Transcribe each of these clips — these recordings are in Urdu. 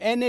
NA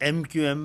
MQM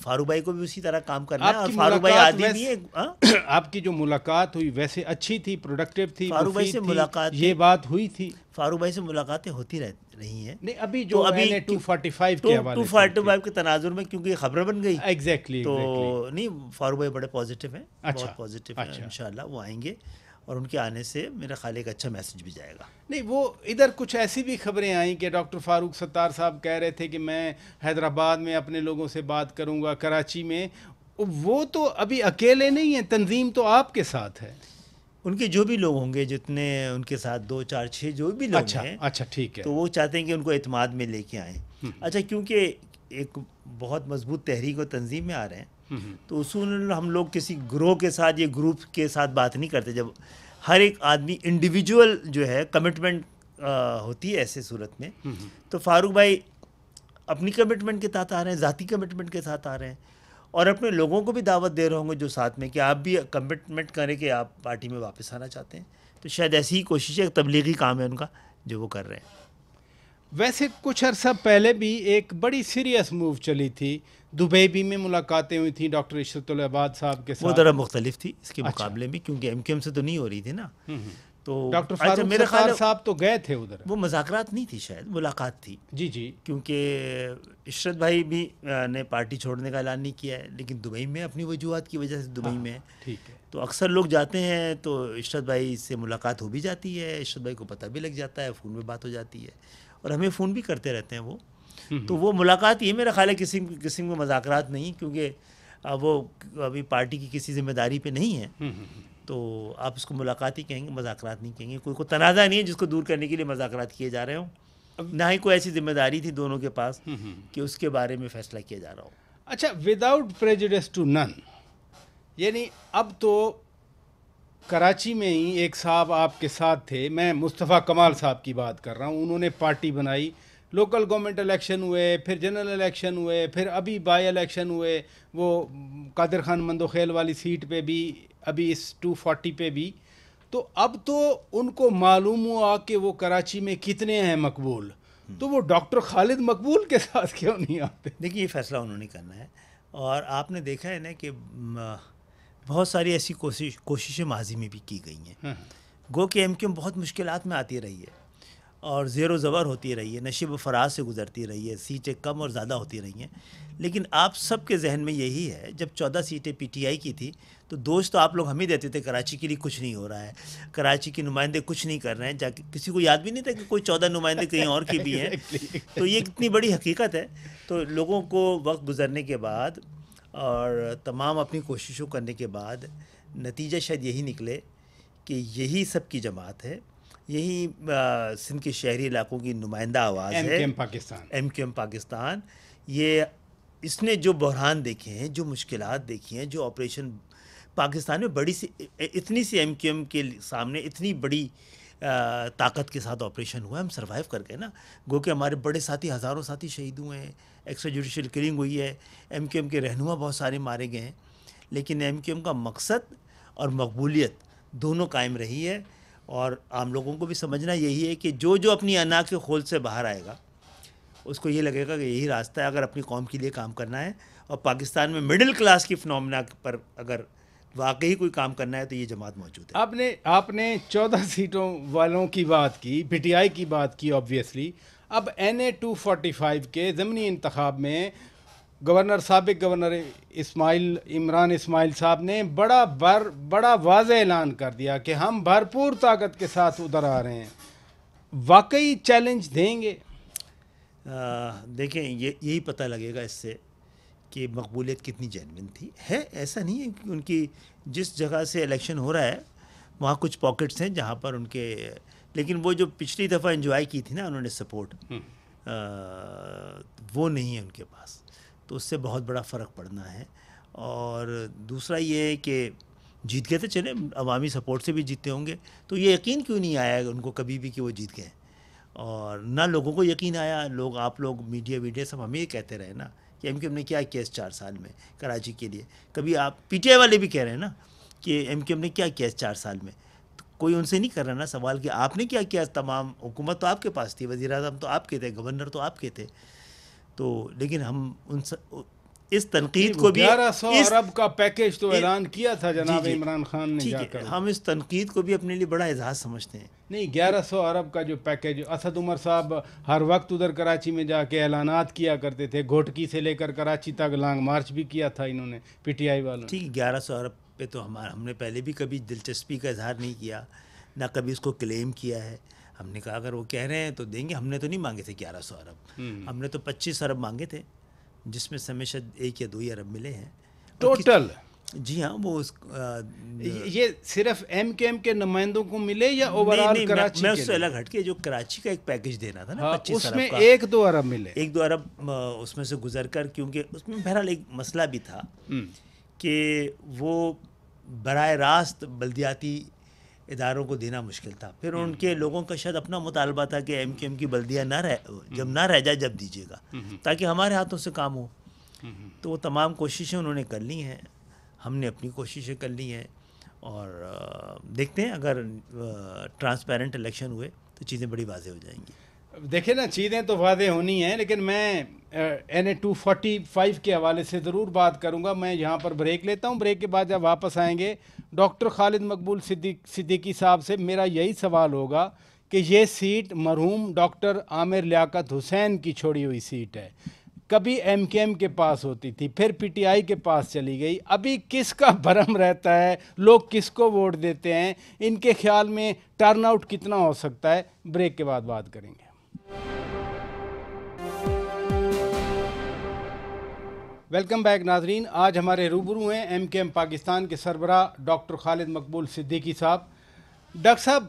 فاروق بھائی کو بھی اسی طرح کام کرنا ہے. اور فاروق بھائی عادی بھی ہے. آپ کی جو ملاقات ہوئی ویسے اچھی تھی, پروڈکٹیو تھی, فاروق بھائی سے ملاقات, یہ بات ہوئی تھی؟ فاروق بھائی سے ملاقاتیں ہوتی رہی ہیں. نہیں ابھی جو NA-245 کے حوالے سے 245 کے تناظر میں کیونکہ خبریں بن گئی, ایگزیکٹلی تو نہیں فاروق بھائی بڑے پازیٹیو ہیں, بہت پازیٹیو ہیں. انشاءاللہ وہ آئیں گے اور ان کے آنے سے میرا خیال ایک اچھا میسج بھی جائے گا. نہیں وہ ادھر کچھ ایسی بھی خبریں آئیں کہ ڈاکٹر فاروق ستار صاحب کہہ رہے تھے کہ میں حیدرآباد میں اپنے لوگوں سے بات کروں گا, کراچی میں. وہ تو ابھی اکیلے نہیں ہیں, تنظیم تو آپ کے ساتھ ہے. ان کے جو بھی لوگ ہوں گے, جتنے ان کے ساتھ 2 4 6 جو بھی لوگ ہیں, اچھا ٹھیک ہے, تو وہ چاہتے ہیں کہ ان کو اعتماد میں لے کے آئیں. اچھا کیونکہ ایک بہت مضبوط تحریک اور تنظیم میں آ رہے ہیں, تو اصول ہم لوگ کسی گروہ کے ساتھ یا گروپ کے ساتھ بات نہیں کرتے. جب ہر ایک آدمی انڈیویجول جو ہے کمٹمنٹ ہوتی ہے ایسے صورت میں, تو فاروق بھائی اپنی کمٹمنٹ کے ساتھ آ رہے ہیں, ذاتی کمٹمنٹ کے ساتھ آ رہے ہیں, اور اپنے لوگوں کو بھی دعوت دے رہے ہوں گے جو ساتھ میں, کہ آپ بھی کمٹمنٹ کریں کہ آپ پارٹی میں واپس آنا چاہتے ہیں. تو شاید ایسی ہی کوشش ہے, تبلیغی کام ہے ان کا جو وہ کر رہے ہیں. ویسے کچھ عرصہ پہلے بھی ایک بڑی سیریس موو چلی تھی, دبئی بھی میں ملاقاتیں ہوئی تھیں ڈاکٹر عشرت العباد صاحب کے ساتھ. وہ ذرا مختلف تھی اس کے مقابلے میں, کیونکہ MQM سے تو نہیں ہو رہی تھی نا. تو ڈاکٹر فاروق ستار صاحب تو گئے تھے ادھر. وہ مذاکرات نہیں تھی, شاید ملاقات تھی. جی کیونکہ عشرت بھائی بھی نے پارٹی چھوڑنے کا اعلان نہیں کیا ہے, لیکن دبئی میں اپنی وجوہات کی وجہ سے دبئی میں, ٹھیک ہے, تو اکثر لوگ جاتے ہیں تو عشرت بھائی سے ملاقات ہو بھی جاتی ہے, عشرت بھائی کو پتہ بھی لگ جاتا ہے, فون میں بات ہو جاتی ہے, اور ہمیں فون بھی کرتے رہتے ہیں وہ. تو وہ ملاقات یہ میرا خیال ہے قسم کو مذاکرات نہیں, کیونکہ وہ ابھی پارٹی کی کسی ذمہ داری پہ نہیں ہے, تو آپ اس کو ملاقات ہی کہیں گے, مذاکرات نہیں کہیں گے. کوئی تنازع نہیں ہے جس کو دور کرنے کے لیے مذاکرات کیے جا رہے ہوں, نہ ہی کوئی ایسی ذمہ داری تھی دونوں کے پاس کہ اس کے بارے میں فیصلہ کیا جا رہا ہو. اچھا, وداؤٹ پریجوڈس ٹو نن, یعنی اب تو کراچی میں ہی ایک صاحب آپ کے ساتھ تھے, میں مصطفیٰ کمال صاحب کی بات کر رہا ہوں, انہوں نے پارٹی بنائی, لوکل گورنمنٹ الیکشن ہوئے, پھر جنرل الیکشن ہوئے, پھر ابھی بائی الیکشن ہوئے, وہ قادر خان مندوخیل والی سیٹ پہ بھی, ابھی اس 240 پہ بھی. تو اب تو ان کو معلوم ہوا کہ وہ کراچی میں کتنے ہیں مقبول, تو وہ ڈاکٹر خالد مقبول کے ساتھ کیوں نہیں آتے؟ دیکھیے یہ فیصلہ انہوں نے کرنا ہے, اور آپ نے دیکھا ہے نا کہ بہت ساری ایسی کوششیں ماضی میں بھی کی گئی ہیں. گو کہ MQM بہت مشکلات میں آتی رہی ہے اور زیر و زبر ہوتی رہی ہے, نشیب و فراز سے گزرتی رہی ہے, سیٹیں کم اور زیادہ ہوتی رہی ہیں. لیکن آپ سب کے ذہن میں یہی ہے, جب 14 سیٹیں PTI کی تھی تو دوست تو آپ لوگ ہم ہی دیتے تھے, کراچی کے لیے کچھ نہیں ہو رہا ہے, کراچی کے نمائندے کچھ نہیں کر رہے ہیں, جا کے کسی کو یاد بھی نہیں تھا کہ کوئی 14 نمائندے کہیں اور کی بھی ہیں. تو یہ اتنی بڑی حقیقت ہے. تو لوگوں کو وقت گزرنے کے بعد اور تمام اپنی کوششوں کرنے کے بعد نتیجہ شاید یہی نکلے کہ یہی سب کی جماعت ہے, یہی سندھ کے شہری علاقوں کی نمائندہ آواز ہے, MQM پاکستان. یہ اس نے جو بحران دیکھے ہیں, جو مشکلات دیکھی ہیں, جو آپریشن پاکستان میں بڑی سی اتنی سی MQM کے سامنے اتنی بڑی طاقت کے ساتھ آپریشن ہوا ہے, ہم سروائیو کر گئے نا. گو کہ ہمارے بڑے ساتھی, ہزاروں ساتھی شہید ہوئے ہیں, ایکسٹرا جوڈیشل کلنگ ہوئی ہے, MQM کے رہنما بہت سارے مارے گئے ہیں, لیکن MQM کا مقصد اور مقبولیت دونوں قائم رہی ہے. اور عام لوگوں کو بھی سمجھنا یہی ہے کہ جو اپنی انا کے خول سے باہر آئے گا اس کو یہ لگے گا کہ یہی راستہ ہے اگر اپنی قوم کے لیے کام کرنا ہے, اور پاکستان میں مڈل کلاس کی فنومنا پر اگر واقعی کوئی کام کرنا ہے تو یہ جماعت موجود ہے. آپ نے 14 سیٹوں والوں کی بات کی, PTI کی بات کی آبویسلی. اب NA-245 کے ضمنی انتخاب میں سابق گورنر عمران اسماعیل صاحب نے بڑا واضح اعلان کر دیا کہ ہم بھرپور طاقت کے ساتھ ادھر آ رہے ہیں. واقعی چیلنج دیں گے؟ دیکھیں یہی پتہ لگے گا اس سے کہ مقبولیت کتنی جینوئن تھی. ایسا نہیں ہے کہ ان کی جس جگہ سے الیکشن ہو رہا ہے وہاں کچھ پاکٹس ہیں جہاں پر ان کے, لیکن وہ جو پچھلی دفعہ انجوائے کی تھی نا انہوں نے سپورٹ, وہ نہیں ہے ان کے پاس, تو اس سے بہت بڑا فرق پڑنا ہے. اور دوسرا یہ ہے کہ جیت گئے تو چلے, عوامی سپورٹ سے بھی جیتے ہوں گے, تو یہ یقین کیوں نہیں آیا ان کو کبھی بھی کہ وہ جیت گئے, اور نہ لوگوں کو یقین آیا. آپ لوگ میڈیا سب ہمیں یہ کہتے رہے نا کہ MQM نے کیا کیا اس 4 سال میں کراچی کے لیے. کبھی آپ PTI والے بھی کہہ رہے ہیں نا کہ MQM نے کیا کیا اس 4 سال میں, تو کوئی ان سے نہیں کر رہا نا سوال کہ آپ نے کیا کیا. تمام حکومت تو آپ کے پاس تھی, وزیر اعظم تو آپ کے تھے, گورنر تو آپ کے تھے, تو لیکن ہم اس تنقید کو بھی 1100 ارب کا پیکیج تو اعلان کیا تھا جناب عمران خان نے جا کر. ہم اس تنقید کو بھی اپنے لیے بڑا اعزاز سمجھتے ہیں. نہیں 1100 ارب کا جو پیکیج، اسد عمر صاحب ہر وقت ادھر کراچی میں جا کے اعلانات کیا کرتے تھے، گھوٹکی سے لے کر کراچی تک لانگ مارچ بھی کیا تھا انہوں نے پی ٹی آئی والوں نے. ٹھیک 1100 ارب پہ تو ہم نے پہلے بھی کبھی دلچسپی کا اظہار نہیں کیا، نہ کبھی اس کو کلیم کیا ہے. ہم نے کہا اگر وہ کہہ رہے ہیں تو دیں گے. ہم نے تو نہیں مانگے تھے 1100 ارب، ہم نے تو 25 ارب مانگے تھے، جس میں سے ہمیں شاید 1 یا 2 ہی ارب ملے ہیں ٹوٹل. جی ہاں. وہ یہ صرف ایم کیو ایم کے نمائندوں کو ملے یا اوورآل کراچی؟ میں اس سے الگ ہٹ کے جو کراچی کا ایک پیکیج دینا تھا نا 25 اس میں ارب کا، 1-2 ارب ملے. 1-2 ارب اس میں سے گزر کر، کیونکہ اس میں بہرحال ایک مسئلہ بھی تھا کہ وہ براہ راست بلدیاتی اداروں کو دینا مشکل تھا. پھر ان کے لوگوں کا شاید اپنا مطالبہ تھا کہ ایم کیو ایم کی بلدیہ جب نہ رہ جائے جب دیجیے گا، تاکہ ہمارے ہاتھوں سے کام ہو. تو وہ تمام کوششیں انہوں نے کر لی ہیں، ہم نے اپنی کوششیں کر لی ہیں، اور دیکھتے ہیں اگر ٹرانسپیرنٹ الیکشن ہوئے تو چیزیں بڑی واضح ہو جائیں گی. دیکھیں نا، چیزیں تو واضح ہونی ہیں، لیکن میں NA 245 کے حوالے سے ضرور بات کروں گا. میں یہاں پر بریک لیتا ہوں، بریک کے بعد جب واپس آئیں گے ڈاکٹر خالد مقبول صدیقی صاحب سے میرا یہی سوال ہوگا کہ یہ سیٹ مرحوم ڈاکٹر عامر لیاقت حسین کی چھوڑی ہوئی سیٹ ہے. کبھی ایم کے ایم کے پاس ہوتی تھی، پھر پی ٹی آئی کے پاس چلی گئی. ابھی کس کا بھرم رہتا ہے؟ لوگ کس کو ووٹ دیتے ہیں؟ ان کے خیال میں ٹرن آؤٹ کتنا ہو سکتا ہے؟ بریک کے بعد بات کریں گے. ویلکم بیک ناظرین. آج ہمارے روبرو ہیں ایم کے ایم پاکستان کے سربراہ ڈاکٹر خالد مقبول صدیقی صاحب. ڈاکٹر صاحب،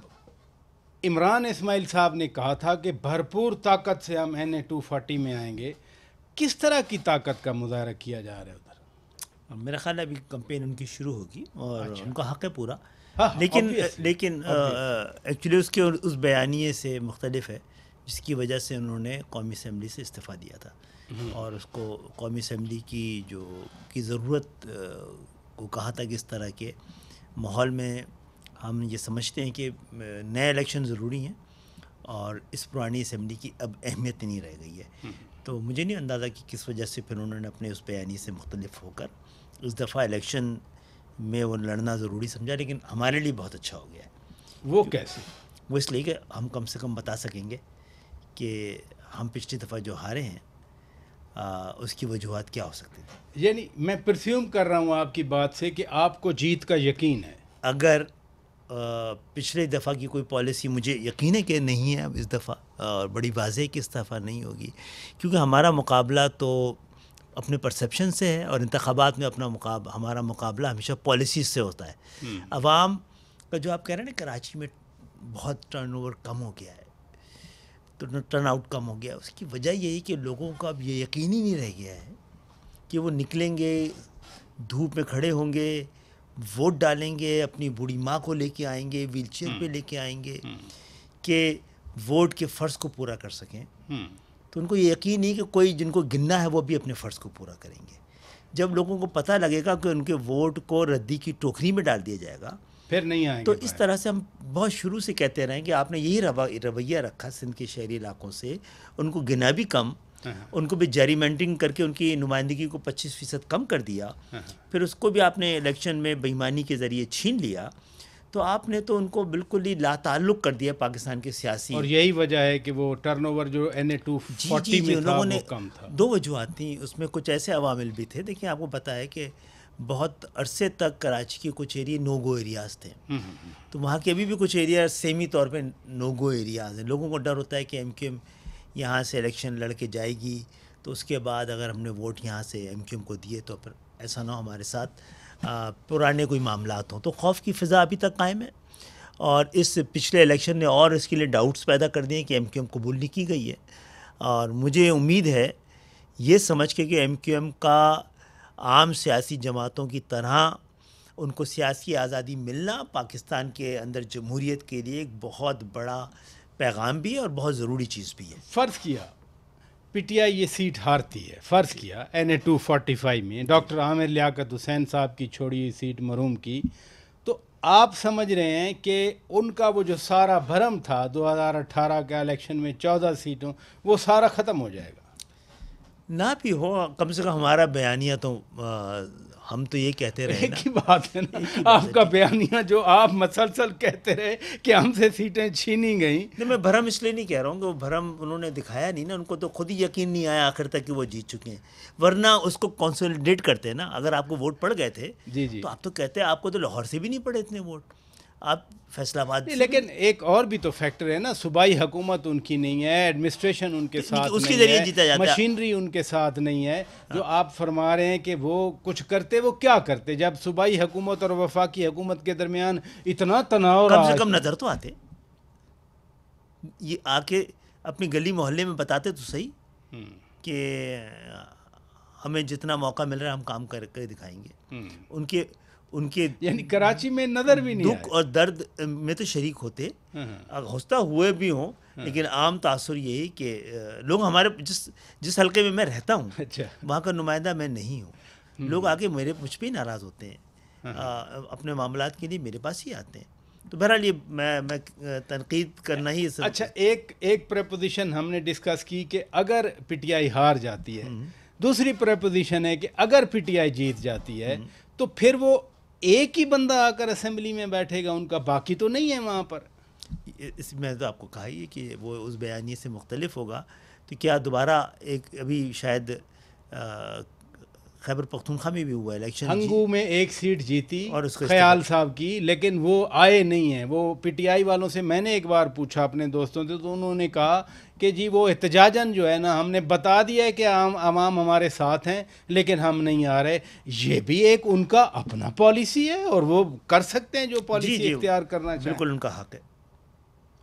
عمران اسماعیل صاحب نے کہا تھا کہ بھرپور طاقت سے ہم NA 240 میں آئیں گے. کس طرح کی طاقت کا مظاہرہ کیا جا رہا ہے ادھر؟ میرا خیال ہے ابھی کمپین ان کی شروع ہوگی اور ان کا حق ہے پورا، لیکن ایکچولی اس کے اس بیانیے سے مختلف ہے جس کی وجہ سے انہوں نے قومی اسمبلی سے استعفیٰ دیا تھا، اور اس کو قومی اسمبلی کی ضرورت کو کہا تھا کہ اس طرح کے ماحول میں ہم یہ سمجھتے ہیں کہ نئے الیکشن ضروری ہیں اور اس پرانی اسمبلی کی اب اہمیت نہیں رہ گئی ہے. تو مجھے نہیں اندازہ کہ کس وجہ سے پھر انہوں نے اپنے اس بیانی سے مختلف ہو کر اس دفعہ الیکشن میں وہ لڑنا ضروری سمجھا، لیکن ہمارے لیے بہت اچھا ہو گیا ہے. وہ کیسے؟ وہ اس لیے کہ ہم کم سے کم بتا سکیں گے کہ ہم پچھلی دفعہ جو ہارے ہیں اس کی وجوہات کیا ہو سکتی تھیں. یعنی میں پرسیوم کر رہا ہوں آپ کی بات سے کہ آپ کو جیت کا یقین ہے. اگر پچھلے دفعہ کی کوئی پالیسی، مجھے یقین ہے کہ نہیں ہے اب اس دفعہ، اور بڑی واضح کہ اس دفعہ نہیں ہوگی، کیونکہ ہمارا مقابلہ تو اپنے پرسیپشن سے ہے، اور انتخابات میں ہمارا مقابلہ ہمیشہ پالیسیز سے ہوتا ہے. عوام کا جو آپ کہہ رہے ہیں نا، کراچی میں بہت ٹرن اوور کم ہو گیا ہے، تو ٹرن آؤٹ کم ہو گیا. اس کی وجہ یہی کہ لوگوں کا اب یہ یقین ہی نہیں رہ گیا ہے کہ وہ نکلیں گے، دھوپ میں کھڑے ہوں گے، ووٹ ڈالیں گے، اپنی بوڑھی ماں کو لے کے آئیں گے، ویل چیئر پہ لے کے آئیں گے کہ ووٹ کے فرض کو پورا کر سکیں. تو ان کو یہ یقین نہیں کہ کوئی جن کو گننا ہے وہ بھی اپنے فرض کو پورا کریں گے. جب لوگوں کو پتہ لگے گا کہ ان کے ووٹ کو ردی کی ٹوکری میں ڈال دیا جائے گا، پھر نہیں آئیں گے. تو اس طرح سے ہم بہت شروع سے کہتے رہے کہ آپ نے یہی رویہ رکھا سندھ کے شہری علاقوں سے، ان کو گنا بھی کم، ان کو بھی جیری مینٹنگ کر کے ان کی نمائندگی کو 25% کم کر دیا، پھر اس کو بھی آپ نے الیکشن میں بے ایمانی کے ذریعے چھین لیا. تو آپ نے تو ان کو بالکل ہی لا تعلق کر دیا پاکستان کے سیاسی. اور یہی وجہ ہے کہ وہ ٹرن اوور جو NA 240 میں تھا وہ کم تھا. 2 وجوہات تھیں اس میں، کچھ ایسے عوامل بھی تھے. دیکھیں آپ کو پتہ ہے کہ بہت عرصے تک کراچی کے کچھ ایریے نو گو ایریاز تھے، تو وہاں کے ابھی بھی کچھ ایریا سیمی طور پہ نو گو ایریاز ہیں. لوگوں کو ڈر ہوتا ہے کہ ایم کیو ایم یہاں سے الیکشن لڑ کے جائے گی، تو اس کے بعد اگر ہم نے ووٹ یہاں سے ایم کیو ایم کو دیے تو پھر ایسا نہ ہو ہمارے ساتھ پرانے کوئی معاملات ہوں. تو خوف کی فضا ابھی تک قائم ہے، اور اس پچھلے الیکشن نے اور اس کے لیے ڈاؤٹس پیدا کر دیے کہ ایم کیو ایم قبول نہیں کی گئی ہے. اور مجھے امید ہے یہ سمجھ کے کہ ایم کیو ایم کا عام سیاسی جماعتوں کی طرح ان کو سیاسی آزادی ملنا پاکستان کے اندر جمہوریت کے لیے ایک بہت بڑا پیغام بھی ہے اور بہت ضروری چیز بھی ہے. فرض کیا پی ٹی آئی یہ سیٹ ہارتی ہے، فرض کیا NA 245 میں ڈاکٹر عامر لیاقت حسین صاحب کی چھوڑی ہوئی سیٹ مرحوم کی، تو آپ سمجھ رہے ہیں کہ ان کا وہ جو سارا بھرم تھا 2018 کے الیکشن میں 14 سیٹوں، وہ سارا ختم ہو جائے گا؟ نہ بھی ہو، کم سے کم ہمارا بیانیہ تو ہم تو یہ کہتے رہے نا. ایک ہی بات ہے نا آپ کا بیانیہ جو آپ مسلسل کہتے رہے کہ ہم سے سیٹیں چھینی گئیں. نہیں، میں بھرم اس لیے نہیں کہہ رہا ہوں کہ وہ بھرم انہوں نے دکھایا نہیں نا، ان کو تو خود ہی یقین نہیں آیا آخر تک کہ وہ جیت چکے ہیں، ورنہ اس کو کنسولیڈیٹ کرتے نا. اگر آپ کو ووٹ پڑ گئے تھے جی جی تو آپ تو کہتے آپ کو تو لاہور سے بھی نہیں پڑے اتنے ووٹ، آپ فیصل آباد سے. لیکن ایک اور بھی تو فیکٹر ہے نا، صوبائی حکومت ان کی نہیں ہے، ایڈمنسٹریشن ان کے ساتھ اس کے نہیں ذریعے ہے، جیتا جاتا ہے. مشینری ان کے ساتھ نہیں ہے. جو آپ فرما رہے ہیں کہ وہ کچھ کرتے، وہ کیا کرتے جب صوبائی حکومت اور وفاقی حکومت کے درمیان اتنا تناؤ کم رہا؟ سے کم نظر تو آتے، یہ آ کے اپنی گلی محلے میں بتاتے تو صحیح کہ ہمیں جتنا موقع مل رہا ہے ہم کام کر کے دکھائیں گے. ان کے یعنی کراچی میں نظر بھی نہیں دکھ اور درد میں تو شریک ہوتے، ہوستا ہوئے بھی ہوں، لیکن عام تاثر یہی کہ لوگ ہمارے جس حلقے میں میں رہتا ہوں اچھا وہاں کا نمائندہ میں نہیں ہوں. لوگ آ کے مجھ پہ ہی ناراض ہوتے ہیں، اپنے معاملات کے لیے میرے پاس ہی آتے ہیں. تو بہرحال یہ میں تنقید کرنا ہی اس. اچھا، ایک پریپوزیشن ہم نے ڈسکس کی کہ اگر پی ٹی آئی ہار جاتی ہے، دوسری پریپوزیشن ہے کہ اگر پی ٹی آئی جیت جاتی ہے تو پھر وہ ایک ہی بندہ آ کر اسمبلی میں بیٹھے گا، ان کا باقی تو نہیں ہے وہاں پر. اس میں تو آپ کو کہا ہی کہ وہ اس بیانیے سے مختلف ہوگا. تو کیا دوبارہ ایک ابھی شاید خیبر پختونخوا میں بھی ہوا الیکشن، ہنگو میں ایک سیٹ جیتی اور اس کو خیال صاحب کی، لیکن وہ آئے نہیں ہیں. وہ پی ٹی آئی والوں سے میں نے ایک بار پوچھا اپنے دوستوں سے، تو انہوں نے کہا کہ جی وہ احتجاجاً جو ہے نا ہم نے بتا دیا ہے کہ عوام ہمارے ساتھ ہیں لیکن ہم نہیں آ رہے. یہ بھی ایک ان کا اپنا پالیسی ہے اور وہ کر سکتے ہیں جو پالیسی اختیار کرنا چاہیں. بالکل ان کا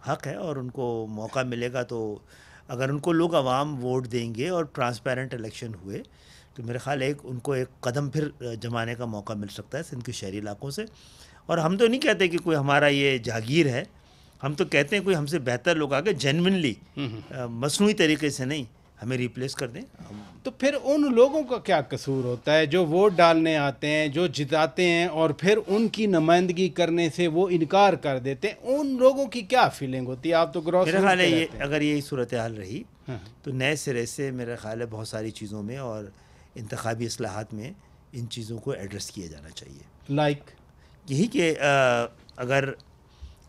حق ہے اور ان کو موقع ملے گا تو اگر ان کو لوگ عوام ووٹ دیں گے اور ٹرانسپیرنٹ الیکشن ہوئے تو میرے خیال ان کو ایک قدم پھر جمانے کا موقع مل سکتا ہے سندھ کے شہری علاقوں سے. اور ہم تو نہیں کہتے کہ کوئی ہمارا یہ جاگیر ہے، ہم تو کہتے ہیں کوئی ہم سے بہتر لوگ آ کے جینونلی مصنوعی طریقے سے نہیں ہمیں ریپلیس کر دیں. تو پھر ان لوگوں کا کیا قصور ہوتا ہے جو ووٹ ڈالنے آتے ہیں، جو جتاتے ہیں اور پھر ان کی نمائندگی کرنے سے وہ انکار کر دیتے ہیں؟ ان لوگوں کی کیا فیلنگ ہوتی ہے؟ آپ تو گراس میرا خیال ہے اگر یہی صورتحال رہی تو نئے سرے سے میرا خیال ہے بہت ساری چیزوں میں اور انتخابی اصلاحات میں ان چیزوں کو ایڈریس کیا جانا چاہیے. لائک یہی کہ اگر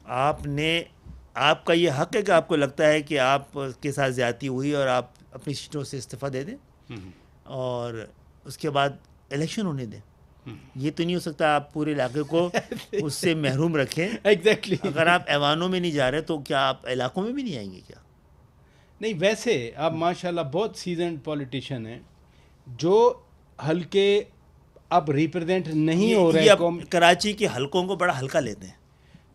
آپ کا یہ حق ہے کہ آپ کو لگتا ہے کہ آپ کے ساتھ زیادتی ہوئی اور آپ اپنی سیٹوں سے استعفیٰ دے دیں اور اس کے بعد الیکشن ہونے دیں. یہ تو نہیں ہو سکتا آپ پورے علاقے کو اس سے محروم رکھیں. ایگزیکٹلی. اگر آپ ایوانوں میں نہیں جا رہے تو کیا آپ علاقوں میں بھی نہیں آئیں گے کیا؟ نہیں، ویسے آپ ماشاءاللہ بہت سیزنڈ پولیٹیشین ہیں جو حلقے اب ریپرزینٹ نہیں ہو رہے. کراچی کے حلقوں کو بڑا ہلکا لیتے ہیں.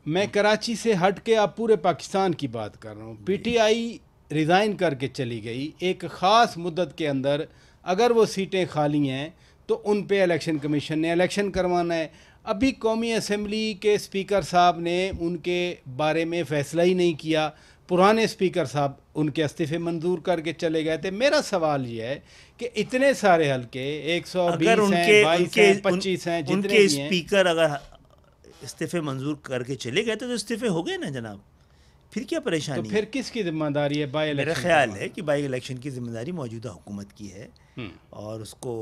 میں کراچی سے ہٹ کے اب پورے پاکستان کی بات کر رہا ہوں. پی ٹی آئی ریزائن کر کے چلی گئی، ایک خاص مدت کے اندر اگر وہ سیٹیں خالی ہیں تو ان پہ الیکشن کمیشن نے الیکشن کروانا ہے. ابھی قومی اسمبلی کے اسپیکر صاحب نے ان کے بارے میں فیصلہ ہی نہیں کیا. پرانے اسپیکر صاحب ان کے استعفے منظور کر کے چلے گئے تھے. میرا سوال یہ ہے کہ اتنے سارے حلقے 120 ہیں، 22 ہیں، 25 ہیں، ان کے اسپیکر اگر استعفے منظور کر کے چلے گئے تو استعفے ہو گئے نا جناب، پھر کیا پریشانی؟ تو پھر کس کی ذمہ داری ہے بائی الیکشن؟ میرا خیال ہے کہ بائی الیکشن کی ذمہ داری موجودہ حکومت کی ہے اور اس کو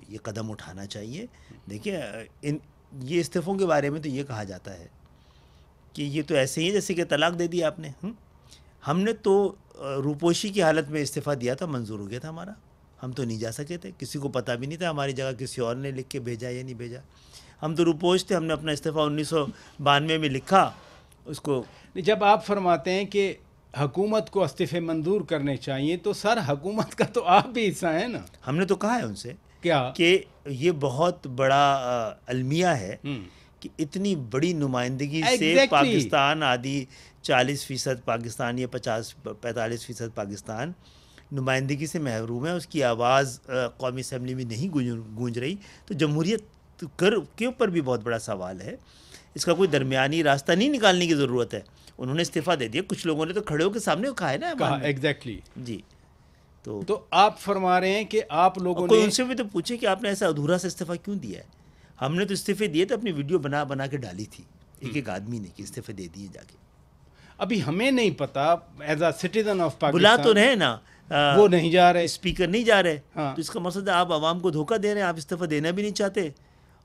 یہ قدم اٹھانا چاہیے. دیکھیے یہ استعفوں کے بارے میں تو یہ کہا جاتا ہے کہ یہ تو ایسے ہی جیسے کہ طلاق دے دیا آپ نے. ہم نے تو روپوشی کی حالت میں استعفیٰ دیا تھا، منظور ہو گیا تھا ہمارا، ہم تو نہیں جا سکے تھے، کسی کو پتہ بھی نہیں تھا ہماری جگہ کسی اور نے لکھ کے بھیجا یا نہیں بھیجا. ہم تو روپوش تھے، ہم نے اپنا استعفیٰ 1992 میں لکھا اس کو. جب آپ فرماتے ہیں کہ حکومت کو استعفے منظور کرنے چاہیے تو سر حکومت کا تو آپ بھی حصہ ہیں نا. ہم نے تو کہا ہے ان سے کیا کہ یہ بہت بڑا المیہ ہے کہ اتنی بڑی نمائندگی سے پاکستان آدھی 40% پاکستان یا 45% پاکستان نمائندگی سے محروم ہے، اس کی آواز قومی اسمبلی میں نہیں گونج رہی. تو جمہوریت کے اوپر بھی بہت بڑا سوال ہے. اس کا کوئی درمیانی راستہ نہیں نکالنے کی ضرورت ہے. انہوں نے استعفیٰ دے دیا، کچھ لوگوں نے تو کھڑے ہو کے سامنے کہا ہے نا. کہا ایگزیکٹلی. جی تو آپ فرما رہے ہیں کہ آپ لوگوں نے ان سے بھی تو پوچھے کہ آپ نے ایسا ادھورا سے استعفیٰ کیوں دیا ہے. ہم نے تو استعفے دیے تھے، اپنی ویڈیو بنا کے ڈالی تھی ایک آدمی نے کہ استعفے دے دیے جا کے. ابھی ہمیں نہیں پتا as a citizen of Pakistan. بلا تو رہے نا وہ نہیں جا رہے، اسپیکر نہیں جا رہے، ہاں، تو اس کا مقصد ہے آپ عوام کو دھوکہ دے رہے ہیں، آپ استعفیٰ دینا بھی نہیں چاہتے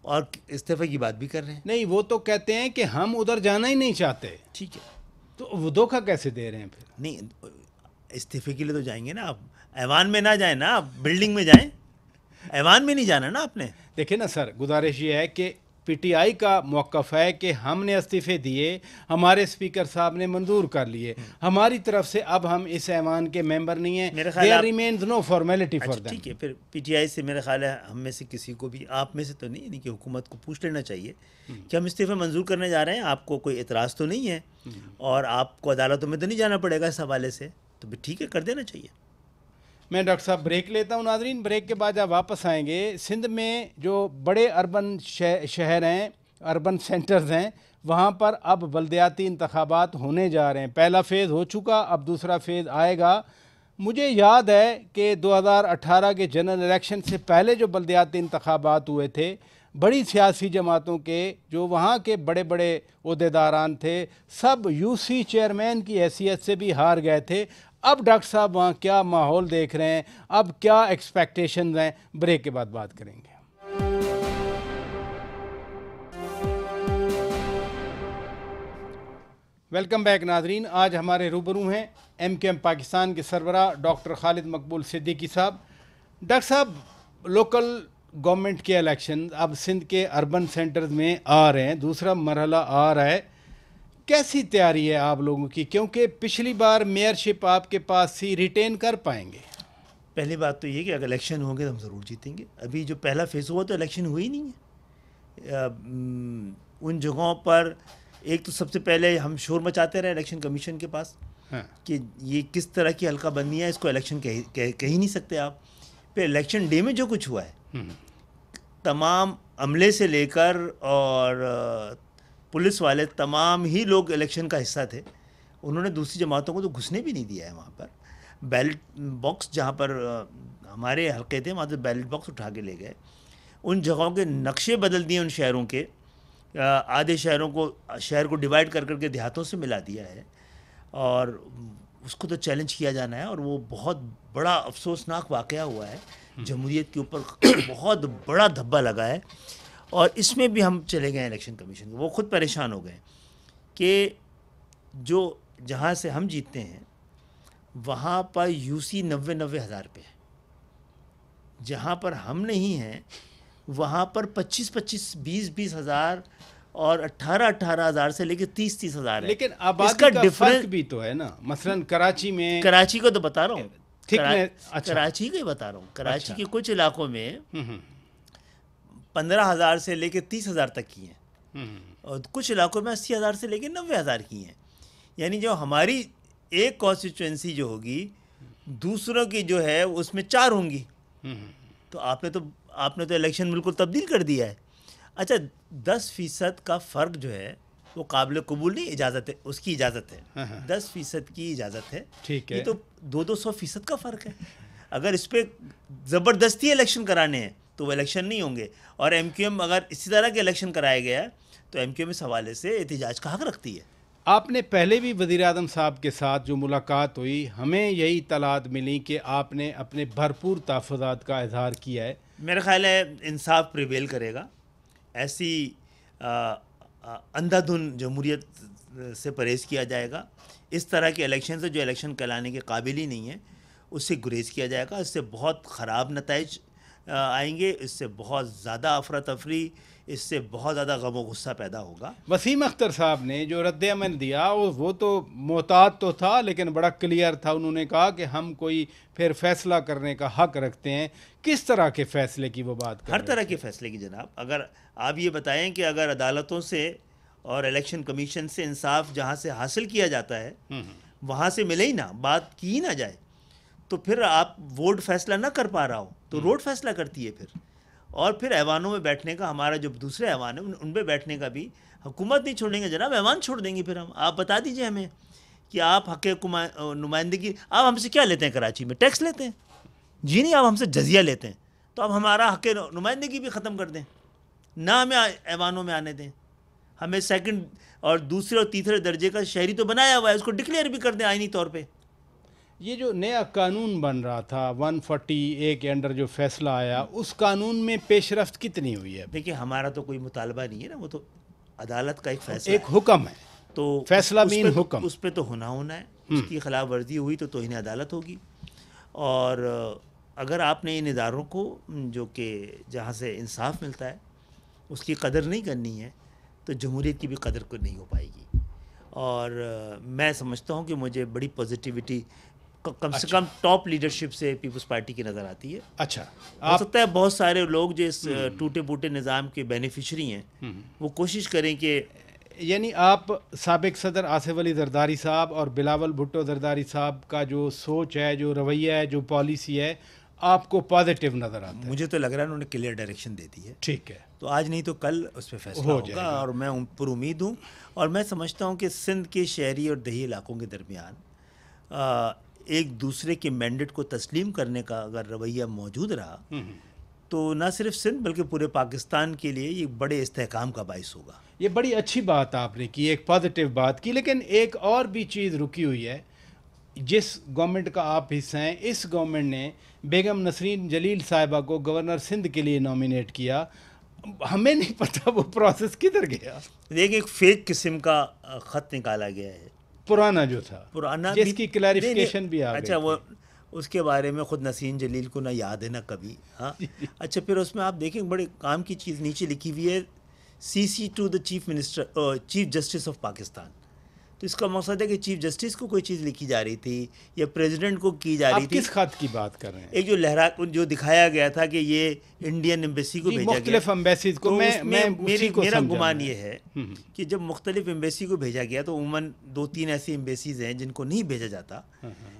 اور استعفے کی بات بھی کر رہے ہیں. نہیں وہ تو کہتے ہیں کہ ہم ادھر جانا ہی نہیں چاہتے، ٹھیک ہے، تو وہ دھوکہ کیسے دے رہے ہیں پھر؟ نہیں استعفے کے لیے تو جائیں گے نا، آپ ایوان میں نہ جائیں نا، آپ بلڈنگ میں جائیں، ایوان میں نہیں جانا نا آپ نے. دیکھیں نا سر، گزارش یہ ہے کہ پی ٹی آئی کا موقف ہے کہ ہم نے استعفے دیے، ہمارے اسپیکر صاحب نے منظور کر لیے، ہماری طرف سے اب ہم اس ایوان کے ممبر نہیں ہیں، میرے خیال there remains no formality for اچھا them. ٹھیک ہے، پھر پی ٹی آئی سے میرا خیال ہے ہم میں سے کسی کو بھی، آپ میں سے تو نہیں، یعنی کہ حکومت کو پوچھ لینا چاہیے کہ ہم استعفے منظور کرنے جا رہے ہیں، آپ کو کوئی اعتراض تو نہیں ہے اور آپ کو عدالتوں میں تو نہیں جانا پڑے گا اس حوالے سے، تو پھر ٹھیک ہے، کر دینا چاہیے. میں ڈاکٹر صاحب بریک لیتا ہوں. ناظرین، بریک کے بعد جب واپس آئیں گے، سندھ میں جو بڑے اربن شہر ہیں، اربن سینٹرز ہیں، وہاں پر اب بلدیاتی انتخابات ہونے جا رہے ہیں. پہلا فیز ہو چکا، اب دوسرا فیز آئے گا. مجھے یاد ہے کہ 2018 کے جنرل الیکشن سے پہلے جو بلدیاتی انتخابات ہوئے تھے، بڑی سیاسی جماعتوں کے جو وہاں کے بڑے بڑے عہدیداران تھے، سب یو سی چیئرمین کی حیثیت سے بھی ہار گئے تھے. اب ڈاکٹر صاحب وہاں کیا ماحول دیکھ رہے ہیں، اب کیا ایکسپیکٹیشنز ہیں؟ بریک کے بعد بات کریں گے. ویلکم بیک ناظرین. آج ہمارے روبرو ہیں ایم کیو ایم پاکستان کے سربراہ ڈاکٹر خالد مقبول صدیقی صاحب. ڈاکٹر صاحب، لوکل گورنمنٹ کے الیکشن اب سندھ کے اربن سینٹرز میں آ رہے ہیں، دوسرا مرحلہ آ رہا ہے. کیسی تیاری ہے آپ لوگوں کی؟ کیونکہ پچھلی بار میئرشپ آپ کے پاس تھی، ریٹین کر پائیں گے؟ پہلی بات تو یہ کہ اگر الیکشن ہوں گے تو ہم ضرور جیتیں گے. ابھی جو پہلا فیز ہوا تو الیکشن ہوئی نہیں ہے. ان جگہوں پر ایک تو سب سے پہلے ہم شور مچاتے رہے الیکشن کمیشن کے پاس کہ یہ کس طرح کی حلقہ بندی ہے، اس کو الیکشن کہہ ہی نہیں سکتے آپ. پھر الیکشن ڈے میں جو کچھ ہوا ہے، تمام عملے سے لے کر اور پولیس والے تمام ہی لوگ الیکشن کا حصہ تھے. انہوں نے دوسری جماعتوں کو تو گھسنے بھی نہیں دیا ہے. وہاں پر بیلٹ باکس جہاں پر ہمارے حلقے تھے، وہاں سے بیلٹ باکس اٹھا کے لے گئے. ان جگہوں کے نقشے بدل دیے ان شہروں کے، آدھے شہر کو ڈیوائیڈ کر کے دیہاتوں سے ملا دیا ہے، اور اس کو تو چیلنج کیا جانا ہے. اور وہ بہت بڑا افسوسناک واقعہ ہوا ہے، جمہوریت کے اوپر بہت بڑا دھبا لگا ہے. اور اس میں بھی ہم چلے گئے الیکشن کمیشن، وہ خود پریشان ہو گئے کہ جو جہاں سے ہم جیتتے ہیں وہاں پر یو سی 90 ہزار پہ ہے، جہاں پر ہم نہیں ہیں وہاں پر 25 20 ہزار اور 18 ہزار سے لے کے 30 ہزار ہے. لیکن آبادی کا فرق بھی تو ہے نا. مثلا کراچی میں، کراچی کو تو بتا رہا ہوں، کراچی کو ہی بتا رہا ہوں، کراچی کے کچھ علاقوں میں 15 ہزار سے لے کے 30 ہزار تک کی ہیں، اور کچھ علاقوں میں 80 ہزار سے لے کے 90 ہزار کی ہیں. یعنی جو ہماری ایک کانسٹیچوئنسی جو ہوگی، دوسروں کی جو ہے اس میں 4 ہوں گی. تو آپ نے تو الیکشن بالکل تبدیل کر دیا ہے. اچھا 10% کا فرق جو ہے وہ قابل قبول نہیں، اجازت ہے، اس کی اجازت ہے، 10% کی اجازت ہے. ٹھیک ہے، یہ تو 200% کا فرق ہے. اگر اس پہ زبردستی الیکشن کرانے ہیں تو وہ الیکشن نہیں ہوں گے. اور ایم کیو ایم اگر اسی طرح کے الیکشن کرائے گیا تو ایم کیو ایم اس حوالے سے احتجاج کا حق رکھتی ہے. آپ نے پہلے بھی وزیر اعظم صاحب کے ساتھ جو ملاقات ہوئی، ہمیں یہی اطلاعات ملی کہ آپ نے اپنے بھرپور تحفظات کا اظہار کیا ہے. میرا خیال ہے انصاف پریویل کرے گا. ایسی اندھا دھن جمہوریت سے پرہیز کیا جائے گا. اس طرح کے الیکشن سے جو الیکشن کہلانے کے قابل ہی نہیں ہے اس سے گریز کیا جائے گا. اس سے بہت خراب نتائج آئیں گے، اس سے بہت زیادہ افراتفری، اس سے بہت زیادہ غم و غصہ پیدا ہوگا. وسیم اختر صاحب نے جو رد عمل دیا وہ تو محتاط تو تھا لیکن بڑا کلیئر تھا. انہوں نے کہا کہ ہم کوئی پھر فیصلہ کرنے کا حق رکھتے ہیں. کس طرح کے فیصلے کی وہ بات کر رہے ہر طرح کے فیصلے کی جناب. اگر آپ یہ بتائیں کہ اگر عدالتوں سے اور الیکشن کمیشن سے انصاف جہاں سے حاصل کیا جاتا ہے وہاں سے ملے ہی نہ، بات کی ہی نہ جائے، تو پھر آپ ووٹ فیصلہ نہ کر پا رہا ہو تو روڈ فیصلہ کرتی ہے پھر. اور پھر ایوانوں میں بیٹھنے کا، ہمارا جو دوسرے ایوان ہیں ان پہ بیٹھنے کا بھی حکومت نہیں چھوڑیں گے جناب، ایوان چھوڑ دیں گے. پھر ہم، آپ بتا دیجئے ہمیں کہ آپ حق نمائندگی آپ ہم سے کیا لیتے ہیں؟ کراچی میں ٹیکس لیتے ہیں؟ جی نہیں، آپ ہم سے جزیہ لیتے ہیں. تو اب ہمارا حق نمائندگی بھی ختم کر دیں، نہ ہمیں ایوانوں میں آنے دیں. ہمیں سیکنڈ اور دوسرے اور تیسرے درجے کا شہری تو بنایا ہوا ہے، اس کو ڈکلیئر بھی کر دیں آئینی طور پہ. یہ جو نیا قانون بن رہا تھا 140A کے انڈر جو فیصلہ آیا، اس قانون میں پیش رفت کتنی ہوئی ہے؟ دیکھیے ہمارا تو کوئی مطالبہ نہیں ہے نا، وہ تو عدالت کا ایک فیصلہ ایک حکم ہے، تو فیصلہ مین حکم، اس پہ تو ہونا ہے. اس کی خلاف ورزی ہوئی تو توہین عدالت ہوگی. اور اگر آپ نے ان اداروں کو جو کہ جہاں سے انصاف ملتا ہے اس کی قدر نہیں کرنی ہے تو جمہوریت کی بھی قدر کو نہیں ہو پائے گی. اور میں سمجھتا ہوں کہ مجھے بڑی پازیٹیوٹی کم سے کم ٹاپ لیڈرشپ سے پیپلز پارٹی کی نظر آتی ہے. اچھا، ہو سکتا ہے بہت سارے لوگ جو اس ٹوٹے پوٹے نظام کے بینیفیشری ہیں وہ کوشش کریں کہ، یعنی آپ سابق صدر آصف علی زرداری صاحب اور بلاول بھٹو زرداری صاحب کا جو سوچ ہے، جو رویہ ہے، جو پالیسی ہے، آپ کو پازیٹیو نظر آتا ہے؟ مجھے تو لگ رہا ہے انہوں نے کلیئر ڈائریکشن دے دی ہے. ٹھیک ہے، تو آج نہیں تو کل اس پہ فیصلہ ہوگا اور میں پر امید ہوں. اور میں سمجھتا ہوں کہ سندھ کے شہری اور دیہی علاقوں کے درمیان ایک دوسرے کے مینڈیٹ کو تسلیم کرنے کا اگر رویہ موجود رہا تو نہ صرف سندھ بلکہ پورے پاکستان کے لیے یہ بڑے استحکام کا باعث ہوگا. یہ بڑی اچھی بات آپ نے کی، ایک پازیٹیو بات کی. لیکن ایک اور بھی چیز رکی ہوئی ہے، جس گورنمنٹ کا آپ حصہ ہیں، اس گورنمنٹ نے بیگم نسرین جلیل صاحبہ کو گورنر سندھ کے لیے نامینیٹ کیا. ہمیں نہیں پتہ وہ پروسیس کدھر گیا. دیکھیں ایک فیک قسم کا خط نکالا گیا ہے، پرانا جو تھا، پرانا، جس کی کلیریفیکیشن بھی آ گئی. اچھا وہ اس کے بارے میں خود نسرین جلیل کو نہ یاد ہے نہ کبھی. ہاں اچھا، پھر اس میں آپ دیکھیں بڑے کام کی چیز نیچے لکھی ہوئی ہے، CC to the chief justice of Pakistan. تو اس کا مقصد ہے کہ چیف جسٹس کو کوئی چیز لکھی جا رہی تھی یا پریزیڈنٹ کو کی جا رہی تھی. آپ کس خط کی بات کر رہے ہیں؟ ایک جو دکھایا گیا تھا کہ یہ انڈین ایمبیسی کو بھیجا گیا، مختلف ایمبیسیز کو. میرا گمان یہ ہے کہ جب مختلف ایمبیسی کو بھیجا گیا تو عموماً 2-3 ایسی ایمبیسیز ہیں جن کو نہیں بھیجا جاتا،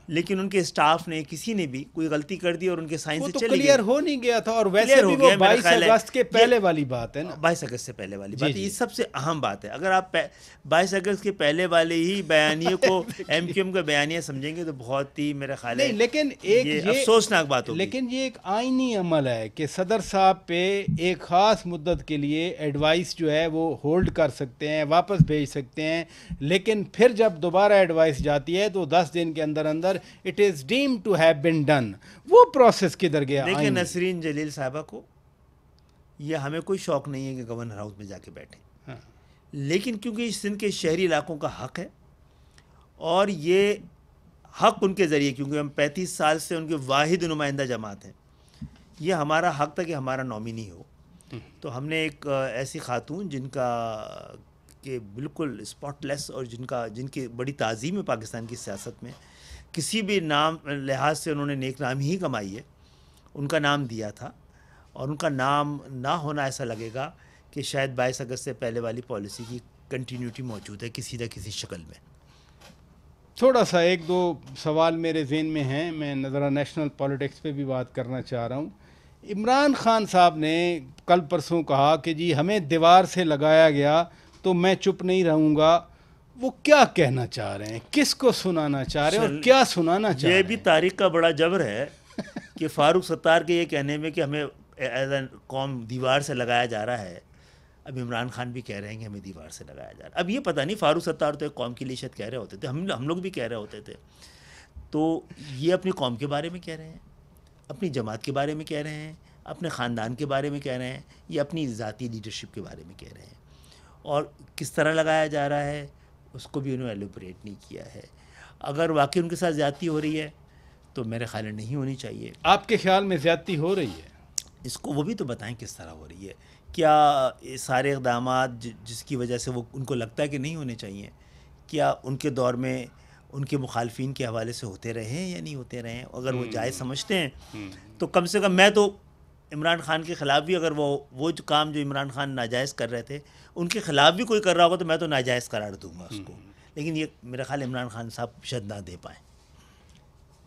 لیکن ان کے اسٹاف نے کسی نے بھی کوئی غلطی کر دی اور ان کے سائن سے چلے گئے. کلیئر ہو نہیں گیا تھا. اور ویسے بھی وہ 22 اگست کے پہلے والی بات ہے نا، 22 اگست سے پہلے والی بات. یہ سب سے اہم بات ہے. اگر آپ 22 اگست کے پہلے والے ہی بیانیے کو MQM کا بیانیہ سمجھیں گے تو بہت ہی میرا خیال ہے لیکن ایک افسوسناک بات ہوگی. لیکن یہ ایک آئینی عمل ہے کہ صدر صاحب پہ ایک خاص مدت کے لیے ایڈوائس جو ہے وہ ہولڈ کر سکتے ہیں، واپس بھیج سکتے ہیں، لیکن پھر جب دوبارہ ایڈوائس جاتی ہے تو 10 دن کے اندر اندر it is damn to have been done. وہ پروسیس کدھر گیا؟ دیکھیں نسرین جلیل صاحبہ کو یہ ہمیں کوئی شوق نہیں ہے کہ گورنر ہاؤس میں جا کے بیٹھیں، لیکن کیونکہ سندھ کے شہری علاقوں کا حق ہے اور یہ حق ان کے ذریعے، کیونکہ ہم 35 سال سے ان کے واحد نمائندہ جماعت ہیں، یہ ہمارا حق تھا کہ ہمارا نامینی ہو. تو ہم نے ایک ایسی خاتون جن کا کہ بالکل اسپاٹ لیس اور جن کی بڑی تعظیم ہے پاکستان کی سیاست میں، کسی بھی نام لحاظ سے انہوں نے نیک نام ہی کمائی ہے، ان کا نام دیا تھا. اور ان کا نام نہ ہونا ایسا لگے گا کہ شاید 22 اگست سے پہلے والی پالیسی کی کنٹینیوٹی موجود ہے کسی نہ کسی شکل میں. تھوڑا سا 1-2 سوال میرے ذہن میں ہیں، میں ذرا نیشنل پولیٹکس پہ بھی بات کرنا چاہ رہا ہوں. عمران خان صاحب نے کل پرسوں کہا کہ جی ہمیں دیوار سے لگایا گیا تو میں چپ نہیں رہوں گا. وہ کیا کہنا چاہ رہے ہیں؟ کس کو سنانا چاہ رہے ہیں اور کیا سنانا چاہ رہے ہیں؟ یہ بھی تاریخ کا بڑا جبر ہے کہ فاروق ستار کے یہ کہنے میں کہ ہمیں ایز اے قوم دیوار سے لگایا جا رہا ہے، اب عمران خان بھی کہہ رہے ہیں کہ ہمیں دیوار سے لگایا جا رہا ہے. اب یہ پتہ نہیں، فاروق ستار تو ایک قوم کے لیے شاید کہہ رہے ہوتے تھے، ہم لوگ بھی کہہ رہے ہوتے تھے. تو یہ اپنی قوم کے بارے میں کہہ رہے ہیں، اپنی جماعت کے بارے میں کہہ رہے ہیں، اپنے خاندان کے بارے میں کہہ رہے ہیں، یا اپنی ذاتی لیڈرشپ کے بارے میں کہہ رہے ہیں. اور کس طرح لگایا جا رہا ہے اس کو بھی انہوں نے ایلوبریٹ نہیں کیا ہے. اگر واقعی ان کے ساتھ زیادتی ہو رہی ہے تو میرے خیال میں نہیں ہونی چاہیے. آپ کے خیال میں زیادتی ہو رہی ہے؟ اس کو وہ بھی تو بتائیں کس طرح ہو رہی ہے. کیا سارے اقدامات جس کی وجہ سے وہ ان کو لگتا ہے کہ نہیں ہونے چاہیے، کیا ان کے دور میں ان کے مخالفین کے حوالے سے ہوتے رہے ہیں یا نہیں ہوتے رہے ہیں؟ اگر وہ جائز سمجھتے ہیں تو کم سے کم، میں تو عمران خان کے خلاف بھی، اگر وہ جو کام جو عمران خان ناجائز کر رہے تھے ان کے خلاف بھی کوئی کر رہا ہوگا تو میں تو ناجائز قرار دوں گا اس کو. لیکن یہ میرا خیال عمران خان صاحب شاید نہ دے پائیں.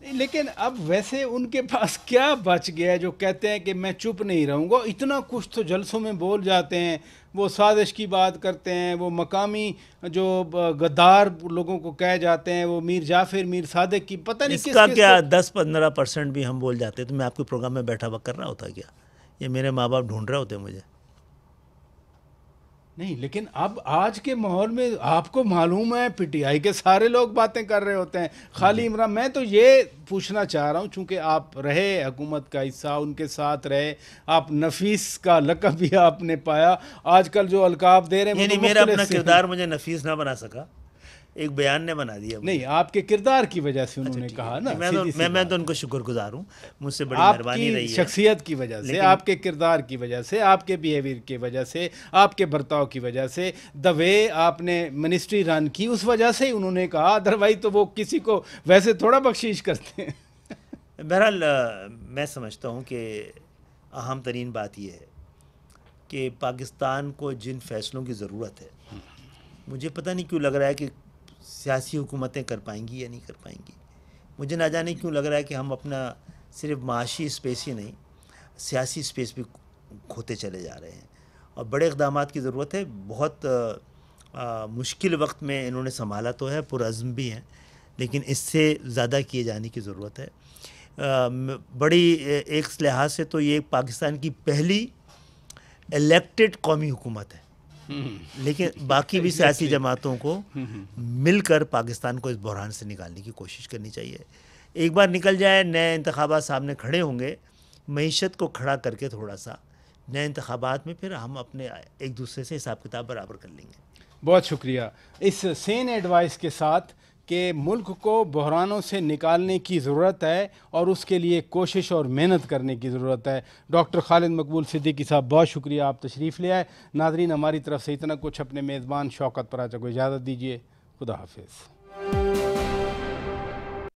لیکن اب ویسے ان کے پاس کیا بچ گیا ہے جو کہتے ہیں کہ میں چپ نہیں رہوں گا؟ اتنا کچھ تو جلسوں میں بول جاتے ہیں، وہ سازش کی بات کرتے ہیں، وہ مقامی جو غدار لوگوں کو کہہ جاتے ہیں، وہ میر جعفر، میر صادق کی پتہ نہیں اس کس کا کس کیا 10-15% بھی ہم بول جاتے تو میں آپ کے پروگرام میں بیٹھا ہوا کر رہا ہوتا کیا؟ یہ میرے ماں باپ ڈھونڈ رہے ہوتے مجھے. نہیں لیکن اب آج کے ماحول میں آپ کو معلوم ہے پی ٹی آئی کے سارے لوگ باتیں کر رہے ہوتے ہیں، خالی عمران. میں تو یہ پوچھنا چاہ رہا ہوں چونکہ آپ رہے حکومت کا حصہ، ان کے ساتھ رہے، آپ نفیس کا لقب بھی آپ نے پایا، آج کل جو القاب دے رہے ہیں یعنی میرا اپنا کردار مجھے نفیس نہ بنا سکا، ایک بیان نے بنا دیا. نہیں، آپ کے کردار کی وجہ سے انہوں نے کہا نا. میں تو ان کو شکر گزار ہوں، مجھ سے بڑی مہربانی رہی ہے. آپ کی شخصیت کی وجہ سے، آپ کے کردار کی وجہ سے، آپ کے بیہیویئر کی وجہ سے، آپ کے برتاؤ کی وجہ سے، دا وے آپ نے منسٹری رن کی، اس وجہ سے ہی انہوں نے کہا، ادروائز تو وہ کسی کو ویسے تھوڑا بخشش کرتے ہیں. بہرحال میں سمجھتا ہوں کہ اہم ترین بات یہ ہے کہ پاکستان کو جن فیصلوں کی ضرورت ہے، مجھے پتہ نہیں کیوں لگ رہا ہے کہ سیاسی حکومتیں کر پائیں گی یا نہیں کر پائیں گی. مجھے نہ جانے کیوں لگ رہا ہے کہ ہم اپنا صرف معاشی اسپیس ہی نہیں، سیاسی اسپیس بھی کھوتے چلے جا رہے ہیں، اور بڑے اقدامات کی ضرورت ہے. بہت مشکل وقت میں انہوں نے سنبھالا تو ہے، پرعزم بھی ہیں، لیکن اس سے زیادہ کیے جانے کی ضرورت ہے. بڑی ایک لحاظ سے تو یہ پاکستان کی پہلی الیکٹڈ قومی حکومت ہے، لیکن باقی بھی سیاسی جماعتوں کو مل کر پاکستان کو اس بحران سے نکالنے کی کوشش کرنی چاہیے. ایک بار نکل جائے، نئے انتخابات سامنے کھڑے ہوں گے، معیشت کو کھڑا کر کے تھوڑا سا نئے انتخابات میں پھر ہم اپنے ایک دوسرے سے حساب کتاب برابر کر لیں گے. بہت شکریہ. اس سین ایڈوائس کے ساتھ کہ ملک کو بحرانوں سے نکالنے کی ضرورت ہے اور اس کے لیے کوشش اور محنت کرنے کی ضرورت ہے. ڈاکٹر خالد مقبول صدیقی صاحب، بہت شکریہ، آپ تشریف لے آئے. ناظرین، ہماری طرف سے اتنا کچھ. اپنے میزبان شوکت پراچا کو اجازت دیجیے. خدا حافظ.